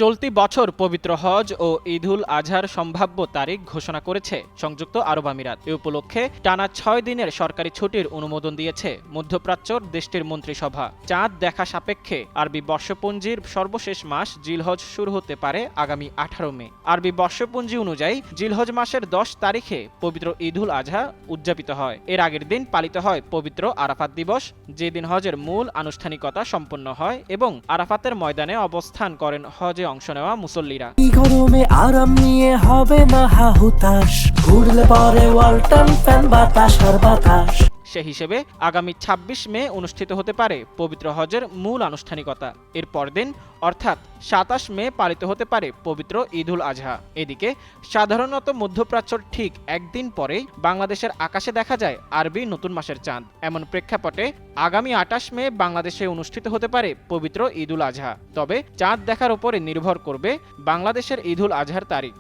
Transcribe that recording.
চলতি বছর পবিত্র হজ ও ঈদুল আজহার সম্ভাব্য তারিখ ঘোষণা করেছে সংযুক্ত আরব আমিরাত। এ উপলক্ষে টানা ৬ দিনের সরকারি ছুটির অনুমোদন দিয়েছে মধ্যপ্রাচ্যর দেশটির মন্ত্রিসভা। চাঁদ দেখা সাপেক্ষে আরবি বর্ষপঞ্জির সর্বশেষ মাস জিলহজ শুরু হতে পারে আগামী ১৮ মে। আরবি বর্ষপঞ্জি অনুযায়ী জিলহজ মাসের ১০ তারিখে পবিত্র ঈদুল আজহা উদযাপিত হয়। এর আগের দিন পালিত হয় পবিত্র আরাফাত দিবস, যেদিন হজের মূল আনুষ্ঠানিকতা সম্পন্ন হয় এবং আরাফাতের ময়দানে অবস্থান করেন হজে অংশ নেওয়া মুসল্লিরা। গরমে আরাম নিয়ে হবে না হাহুতাশ, ঘুরলে পরে ওয়ালটন ফ্যান বাতাস আর বাতাস। সে হিসেবে আগামী ২৬ মে অনুষ্ঠিত হতে পারে পবিত্র হজের মূল আনুষ্ঠানিকতা। এর পরদিন অর্থাৎ ২৭ মে পালিত হতে পারে পবিত্র ঈদুল আজহা। এদিকে সাধারণত মধ্যপ্রাচ্যর ঠিক একদিন পরেই বাংলাদেশের আকাশে দেখা যায় আরবি নতুন মাসের চাঁদ। এমন প্রেক্ষাপটে আগামী ২৮ মে বাংলাদেশে অনুষ্ঠিত হতে পারে পবিত্র ঈদুল আজহা। তবে চাঁদ দেখার উপরে নির্ভর করবে বাংলাদেশের ঈদুল আজহার তারিখ।